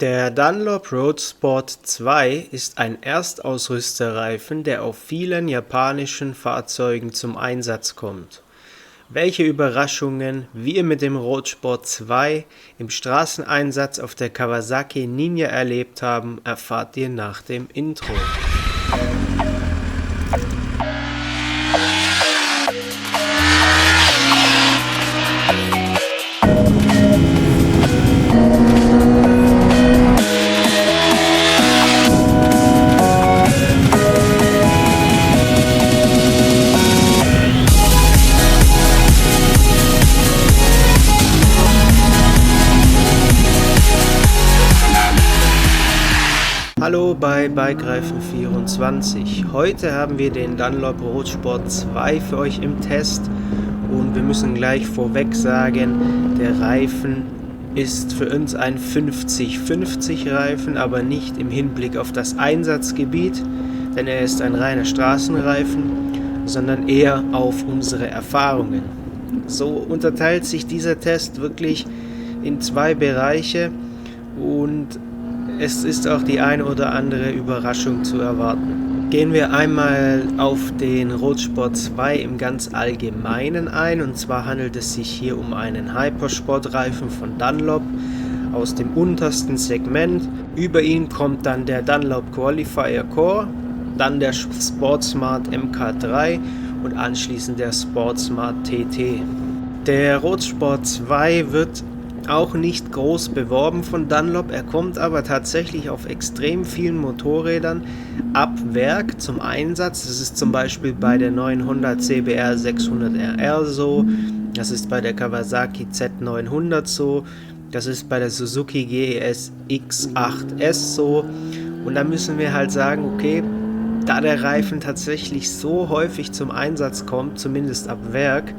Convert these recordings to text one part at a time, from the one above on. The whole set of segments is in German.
Der Dunlop Road Sport 2 ist ein Erstausrüsterreifen, der auf vielen japanischen Fahrzeugen zum Einsatz kommt. Welche Überraschungen wir mit dem Road Sport 2 im Straßeneinsatz auf der Kawasaki Ninja erlebt haben, erfahrt ihr nach dem Intro. Hallo bei BikeReifen24. Heute haben wir den Dunlop Road Sport 2 für euch im Test und wir müssen gleich vorweg sagen, der Reifen ist für uns ein 50-50 Reifen, aber nicht im Hinblick auf das Einsatzgebiet, denn er ist ein reiner Straßenreifen, sondern eher auf unsere Erfahrungen. So unterteilt sich dieser Test wirklich in zwei Bereiche und es ist auch die eine oder andere Überraschung zu erwarten. Gehen wir einmal auf den Road Sport 2 im ganz Allgemeinen ein, und zwar handelt es sich hier um einen Hypersportreifen von Dunlop aus dem untersten Segment. Über ihn kommt dann der Dunlop Qualifier Core, dann der Sportsmart MK3 und anschließend der Sportsmart TT. Der Road Sport 2 wird auch nicht groß beworben von Dunlop, er kommt aber tatsächlich auf extrem vielen Motorrädern ab Werk zum Einsatz. Das ist zum Beispiel bei der 900 CBR 600RR so, das ist bei der Kawasaki Z900 so, das ist bei der Suzuki GS X8S so, und da müssen wir halt sagen, okay, da der Reifen tatsächlich so häufig zum Einsatz kommt, zumindest ab Werk,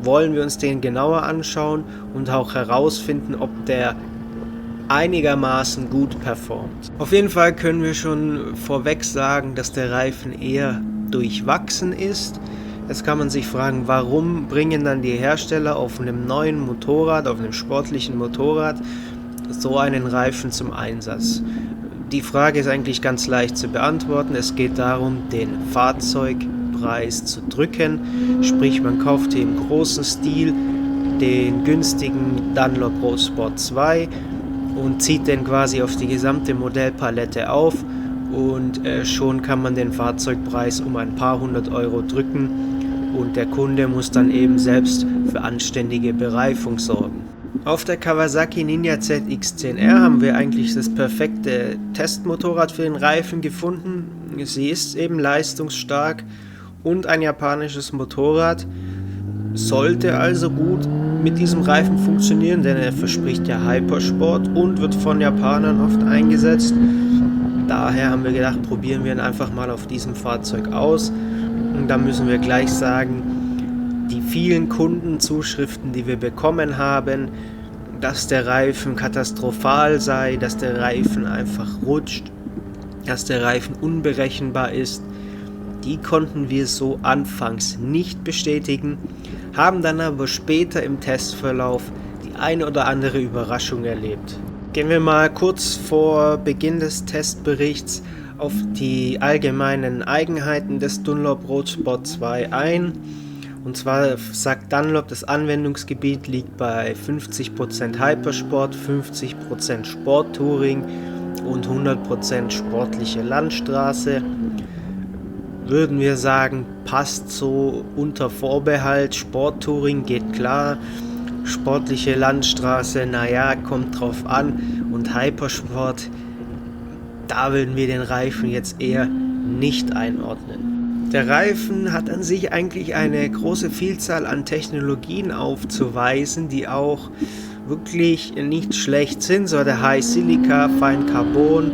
wollen wir uns den genauer anschauen und auch herausfinden, ob der einigermaßen gut performt. Auf jeden Fall können wir schon vorweg sagen, dass der Reifen eher durchwachsen ist. Jetzt kann man sich fragen, warum bringen dann die Hersteller auf einem neuen Motorrad, auf einem sportlichen Motorrad, so einen Reifen zum Einsatz? Die Frage ist eigentlich ganz leicht zu beantworten. Es geht darum, den Fahrzeugpreis zu drücken, sprich man kauft hier im großen Stil den günstigen Dunlop Road Sport 2 und zieht den quasi auf die gesamte Modellpalette auf, und schon kann man den Fahrzeugpreis um ein paar hundert Euro drücken und der Kunde muss dann eben selbst für anständige Bereifung sorgen. Auf der Kawasaki Ninja ZX10R haben wir eigentlich das perfekte Testmotorrad für den Reifen gefunden. Sie ist eben leistungsstark und ein japanisches Motorrad, sollte also gut mit diesem Reifen funktionieren, denn er verspricht ja Hypersport und wird von Japanern oft eingesetzt. Daher haben wir gedacht, probieren wir ihn einfach mal auf diesem Fahrzeug aus. Und da müssen wir gleich sagen, die vielen Kundenzuschriften, die wir bekommen haben, dass der Reifen katastrophal sei, dass der Reifen einfach rutscht, dass der Reifen unberechenbar ist, die konnten wir so anfangs nicht bestätigen, haben dann aber später im Testverlauf die eine oder andere Überraschung erlebt. Gehen wir mal kurz vor Beginn des Testberichts auf die allgemeinen Eigenheiten des Dunlop Road Sport 2 ein. Und zwar sagt Dunlop, das Anwendungsgebiet liegt bei 50% Hypersport, 50% Sporttouring und 100% sportliche Landstraße. Würden wir sagen, passt so unter Vorbehalt. Sporttouring geht klar, sportliche Landstraße, naja, kommt drauf an, und Hypersport, da würden wir den Reifen jetzt eher nicht einordnen. Der Reifen hat an sich eigentlich eine große Vielzahl an Technologien aufzuweisen, die auch wirklich nicht schlecht sind, so der High Silica, Fine Carbon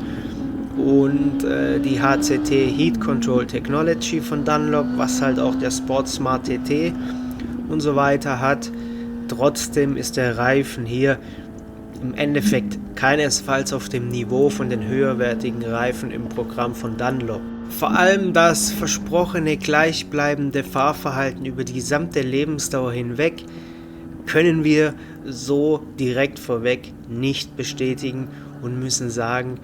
und die HCT Heat Control Technology von Dunlop, was halt auch der Sportsmart TT und so weiter hat. Trotzdem ist der Reifen hier im Endeffekt keinesfalls auf dem Niveau von den höherwertigen Reifen im Programm von Dunlop. Vor allem das versprochene gleichbleibende Fahrverhalten über die gesamte Lebensdauer hinweg können wir so direkt vorweg nicht bestätigen und müssen sagen,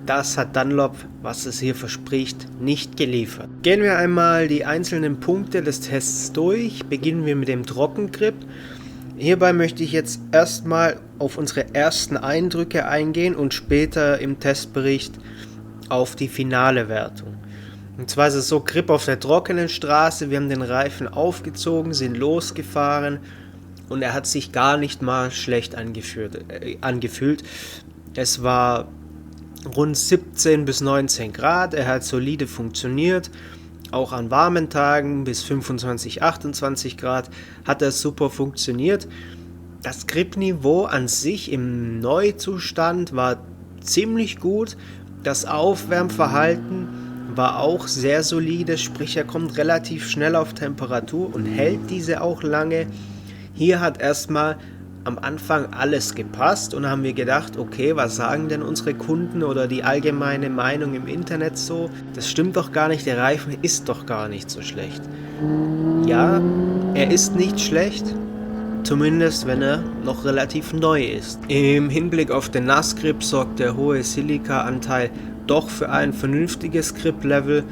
das hat Dunlop, was es hier verspricht, nicht geliefert. Gehen wir einmal die einzelnen Punkte des Tests durch. Beginnen wir mit dem Trockengrip. Hierbei möchte ich jetzt erstmal auf unsere ersten Eindrücke eingehen und später im Testbericht auf die finale Wertung. Und zwar ist es so, Grip auf der trockenen Straße, wir haben den Reifen aufgezogen, sind losgefahren und er hat sich gar nicht mal schlecht angefühlt. Es war rund 17 bis 19 Grad, er hat solide funktioniert, auch an warmen Tagen bis 25, 28 Grad hat er super funktioniert. Das Gripniveau an sich im Neuzustand war ziemlich gut, das Aufwärmverhalten war auch sehr solide, sprich er kommt relativ schnell auf Temperatur und hält diese auch lange. Hier hat erstmal am Anfang alles gepasst und haben wir gedacht, okay, was sagen denn unsere Kunden oder die allgemeine Meinung im Internet so? Das stimmt doch gar nicht, der Reifen ist doch gar nicht so schlecht. Ja, er ist nicht schlecht, zumindest wenn er noch relativ neu ist. Im Hinblick auf den Nassgrip sorgt der hohe Silika-Anteil doch für ein vernünftiges Grip-Level.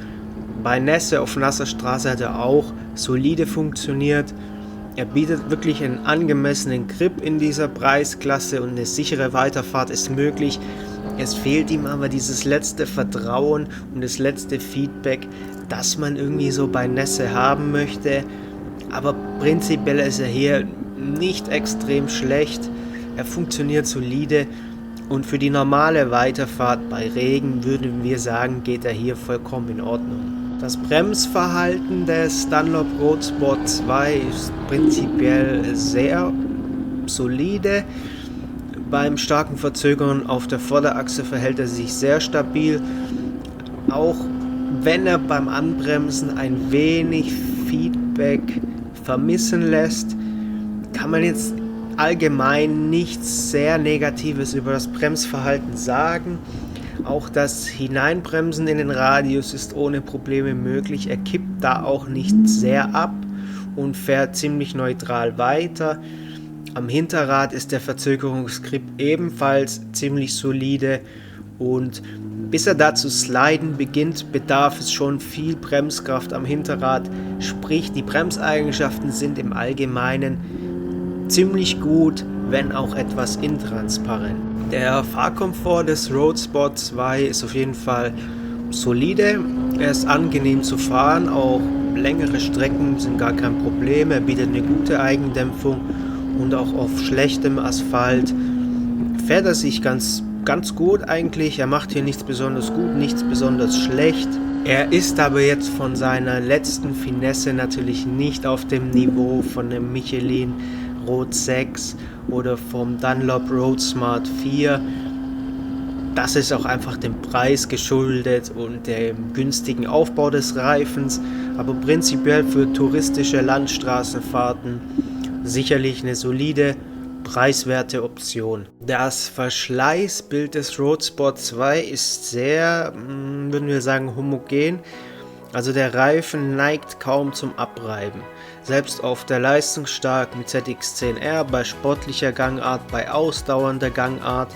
Bei Nässe auf nasser Straße hat er auch solide funktioniert. Er bietet wirklich einen angemessenen Grip in dieser Preisklasse und eine sichere Weiterfahrt ist möglich. Es fehlt ihm aber dieses letzte Vertrauen und das letzte Feedback, das man irgendwie so bei Nässe haben möchte. Aber prinzipiell ist er hier nicht extrem schlecht. Er funktioniert solide und für die normale Weiterfahrt bei Regen würden wir sagen, geht er hier vollkommen in Ordnung. Das Bremsverhalten des Dunlop Road Sport 2 ist prinzipiell sehr solide. Beim starken Verzögern auf der Vorderachse verhält er sich sehr stabil. Auch wenn er beim Anbremsen ein wenig Feedback vermissen lässt, kann man jetzt allgemein nichts sehr Negatives über das Bremsverhalten sagen. Auch das Hineinbremsen in den Radius ist ohne Probleme möglich. Er kippt da auch nicht sehr ab und fährt ziemlich neutral weiter. Am Hinterrad ist der Verzögerungsgrip ebenfalls ziemlich solide und bis er da zu sliden beginnt, bedarf es schon viel Bremskraft am Hinterrad. Sprich, die Bremseigenschaften sind im Allgemeinen ziemlich gut, wenn auch etwas intransparent. Der Fahrkomfort des Road Sport 2 ist auf jeden Fall solide. Er ist angenehm zu fahren, auch längere Strecken sind gar kein Problem. Er bietet eine gute Eigendämpfung und auch auf schlechtem Asphalt fährt er sich ganz gut eigentlich. Er macht hier nichts besonders gut, nichts besonders schlecht. Er ist aber jetzt von seiner letzten Finesse natürlich nicht auf dem Niveau von dem Michelin Road 6 oder vom Dunlop Road Smart 4. Das ist auch einfach dem Preis geschuldet und dem günstigen Aufbau des Reifens, aber prinzipiell für touristische Landstraßenfahrten sicherlich eine solide, preiswerte Option. Das Verschleißbild des Road Sport 2 ist sehr, würden wir sagen, homogen. Also der Reifen neigt kaum zum Abreiben. Selbst auf der leistungsstarken ZX10R, bei sportlicher Gangart, bei ausdauernder Gangart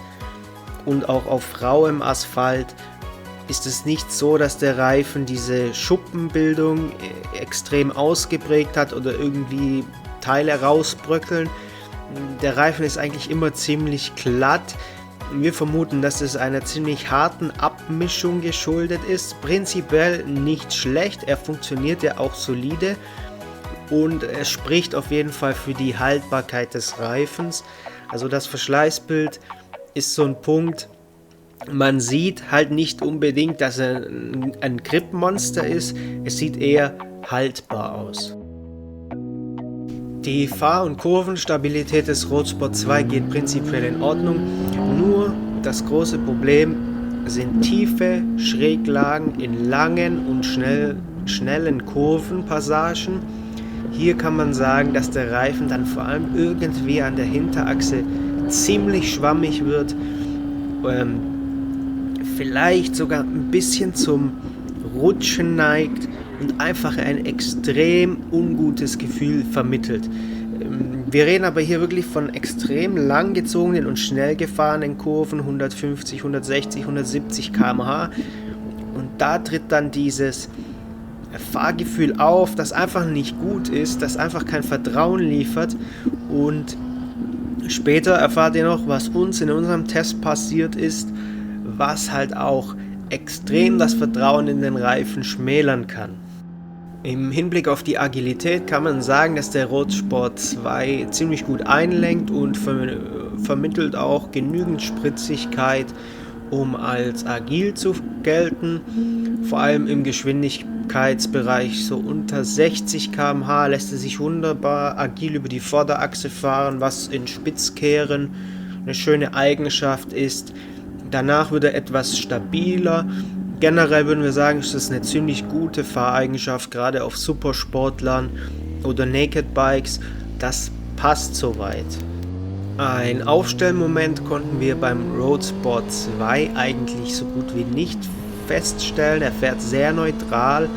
und auch auf rauem Asphalt ist es nicht so, dass der Reifen diese Schuppenbildung extrem ausgeprägt hat oder irgendwie Teile rausbröckeln. Der Reifen ist eigentlich immer ziemlich glatt. Wir vermuten, dass es einer ziemlich harten Abmischung geschuldet ist. Prinzipiell nicht schlecht, er funktioniert ja auch solide und es spricht auf jeden Fall für die Haltbarkeit des Reifens. Also das Verschleißbild ist so ein Punkt, man sieht halt nicht unbedingt, dass er ein Gripmonster ist, es sieht eher haltbar aus. Die Fahr- und Kurvenstabilität des Road Sport 2 geht prinzipiell in Ordnung, nur das große Problem sind tiefe Schräglagen in langen und schnellen Kurvenpassagen. Hier kann man sagen, dass der Reifen dann vor allem irgendwie an der Hinterachse ziemlich schwammig wird, vielleicht sogar ein bisschen zum Rutschen neigt und einfach ein extrem ungutes Gefühl vermittelt. Wir reden aber hier wirklich von extrem langgezogenen und schnell gefahrenen Kurven, 150, 160, 170 km/h. Und da tritt dann dieses Fahrgefühl auf, das einfach nicht gut ist, das einfach kein Vertrauen liefert. Und später erfahrt ihr noch, was uns in unserem Test passiert ist, was halt auch extrem das Vertrauen in den Reifen schmälern kann. Im Hinblick auf die Agilität kann man sagen, dass der Road Sport 2 ziemlich gut einlenkt und vermittelt auch genügend Spritzigkeit, um als agil zu gelten. Vor allem im Geschwindigkeitsbereich so unter 60 km/h lässt er sich wunderbar agil über die Vorderachse fahren, was in Spitzkehren eine schöne Eigenschaft ist. Danach wird er etwas stabiler. Generell würden wir sagen, ist das eine ziemlich gute Fahreigenschaft, gerade auf Supersportlern oder Naked Bikes. Das passt soweit. Ein Aufstellmoment konnten wir beim Road Sport 2 eigentlich so gut wie nicht feststellen. Er fährt sehr neutral.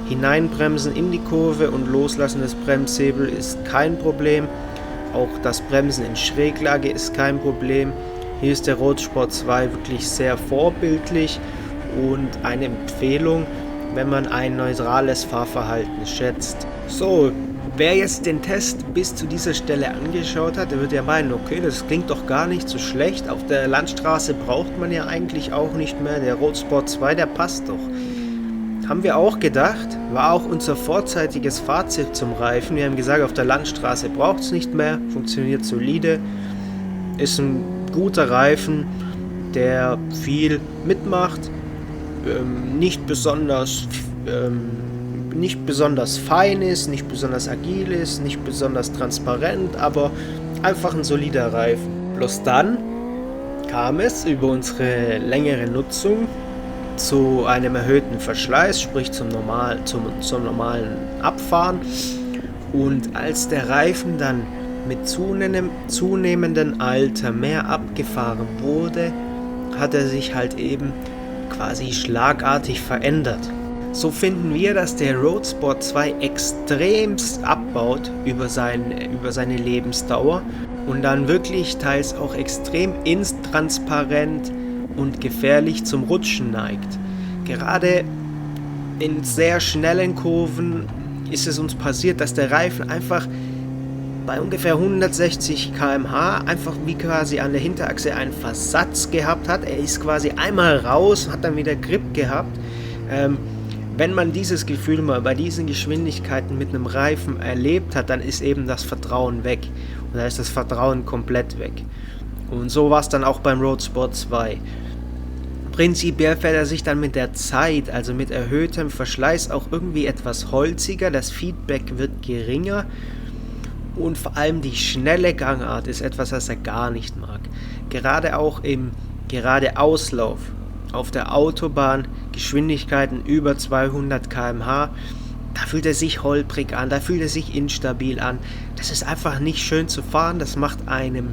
Hineinbremsen in die Kurve und Loslassen des Bremshebels ist kein Problem. Auch das Bremsen in Schräglage ist kein Problem. Hier ist der Road Sport 2 wirklich sehr vorbildlich und eine Empfehlung, wenn man ein neutrales Fahrverhalten schätzt. So, wer jetzt den Test bis zu dieser Stelle angeschaut hat, der wird ja meinen, okay, das klingt doch gar nicht so schlecht. Auf der Landstraße braucht man ja eigentlich auch nicht mehr. Der Road Sport 2, der passt doch. Haben wir auch gedacht, war auch unser vorzeitiges Fazit zum Reifen. Wir haben gesagt, auf der Landstraße braucht es nicht mehr, funktioniert solide, ist ein guter Reifen, der viel mitmacht, nicht besonders fein ist, nicht besonders agil ist, nicht besonders transparent, aber einfach ein solider Reifen. Bloß dann kam es über unsere längere Nutzung zu einem erhöhten Verschleiß, sprich zum normalen Abfahren. Und als der Reifen dann mit zunehmendem Alter mehr abgefahren wurde, hat er sich halt eben quasi schlagartig verändert. So finden wir, dass der Road Sport 2 extremst abbaut über seine Lebensdauer und dann wirklich teils auch extrem intransparent und gefährlich zum Rutschen neigt. Gerade in sehr schnellen Kurven ist es uns passiert, dass der Reifen einfach bei ungefähr 160 km/h einfach wie quasi an der Hinterachse einen Versatz gehabt hat. Er ist quasi einmal raus, hat dann wieder Grip gehabt. Wenn man dieses Gefühl mal bei diesen Geschwindigkeiten mit einem Reifen erlebt hat, dann ist eben das Vertrauen weg. Und da ist das Vertrauen komplett weg. Und so war es dann auch beim Road Sport 2. Prinzipiell fährt er sich dann mit der Zeit, also mit erhöhtem Verschleiß, auch irgendwie etwas holziger. Das Feedback wird geringer. Und vor allem die schnelle Gangart ist etwas, was er gar nicht mag. Gerade auch im Geradeauslauf auf der Autobahn, Geschwindigkeiten über 200 km/h, da fühlt er sich holprig an, da fühlt er sich instabil an. Das ist einfach nicht schön zu fahren, das macht einem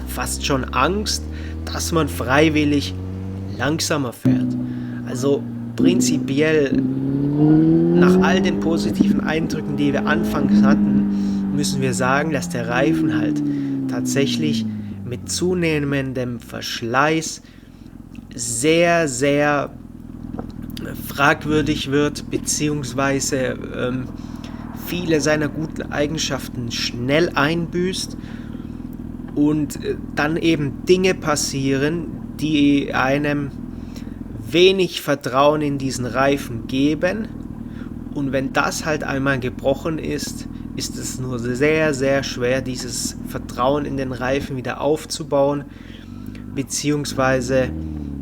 fast schon Angst, dass man freiwillig langsamer fährt. Also prinzipiell, nach all den positiven Eindrücken, die wir anfangs hatten, müssen wir sagen, dass der Reifen halt tatsächlich mit zunehmendem Verschleiß sehr, sehr fragwürdig wird, beziehungsweise viele seiner guten Eigenschaften schnell einbüßt und dann eben Dinge passieren, die einem wenig Vertrauen in diesen Reifen geben. Und wenn das halt einmal gebrochen ist, ist es nur sehr, sehr schwer, dieses Vertrauen in den Reifen wieder aufzubauen, beziehungsweise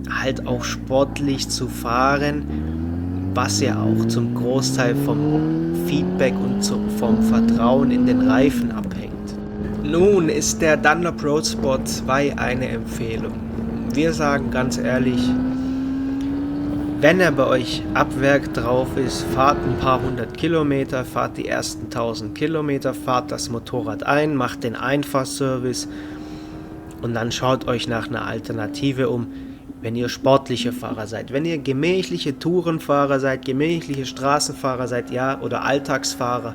halt auch sportlich zu fahren, was ja auch zum Großteil vom Feedback und vom Vertrauen in den Reifen abhängt. Nun ist der Dunlop Road Sport 2 eine Empfehlung. Wir sagen ganz ehrlich, wenn er bei euch ab Werk drauf ist, fahrt ein paar hundert Kilometer, fahrt die ersten 1000 Kilometer, fahrt das Motorrad ein, macht den Einfahrservice und dann schaut euch nach einer Alternative um, wenn ihr sportliche Fahrer seid. Wenn ihr gemächliche Tourenfahrer seid, gemächliche Straßenfahrer seid, ja, oder Alltagsfahrer,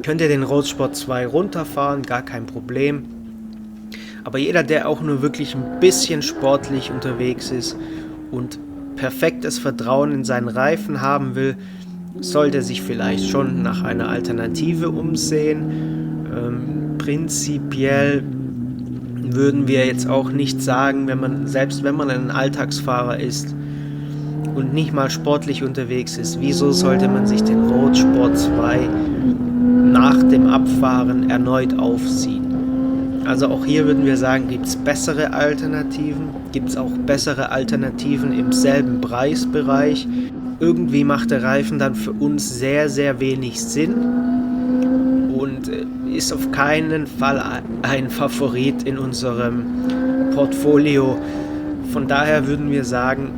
könnt ihr den Roadsport 2 runterfahren, gar kein Problem. Aber jeder, der auch nur wirklich ein bisschen sportlich unterwegs ist und perfektes Vertrauen in seinen Reifen haben will, sollte sich vielleicht schon nach einer Alternative umsehen. Prinzipiell würden wir jetzt auch nicht sagen, selbst wenn man ein Alltagsfahrer ist und nicht mal sportlich unterwegs ist, wieso sollte man sich den Roadsport 2 nach dem Abfahren erneut aufziehen? Also auch hier würden wir sagen, gibt es bessere Alternativen, gibt es auch bessere Alternativen im selben Preisbereich. Irgendwie macht der Reifen dann für uns sehr, sehr wenig Sinn und ist auf keinen Fall ein Favorit in unserem Portfolio. Von daher würden wir sagen,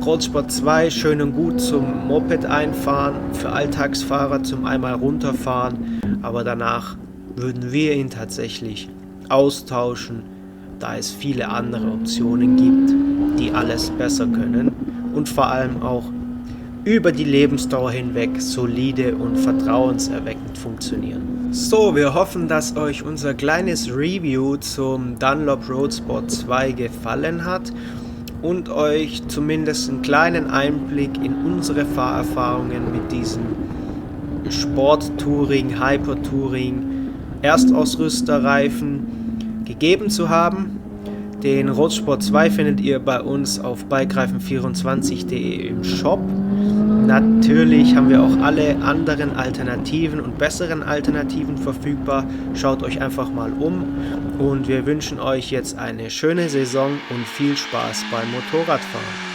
Roadsport 2 schön und gut zum Moped einfahren, für Alltagsfahrer zum einmal runterfahren, aber danach würden wir ihn tatsächlich austauschen, da es viele andere Optionen gibt, die alles besser können und vor allem auch über die Lebensdauer hinweg solide und vertrauenserweckend funktionieren. So, wir hoffen, dass euch unser kleines Review zum Dunlop Roadsport 2 gefallen hat und euch zumindest einen kleinen Einblick in unsere Fahrerfahrungen mit diesem Sport-Touring, Hyper-Touring, Erstausrüsterreifen gegeben zu haben. Den Roadsport 2 findet ihr bei uns auf bikereifen24.de im Shop. Natürlich haben wir auch alle anderen Alternativen und besseren Alternativen verfügbar. Schaut euch einfach mal um und wir wünschen euch jetzt eine schöne Saison und viel Spaß beim Motorradfahren.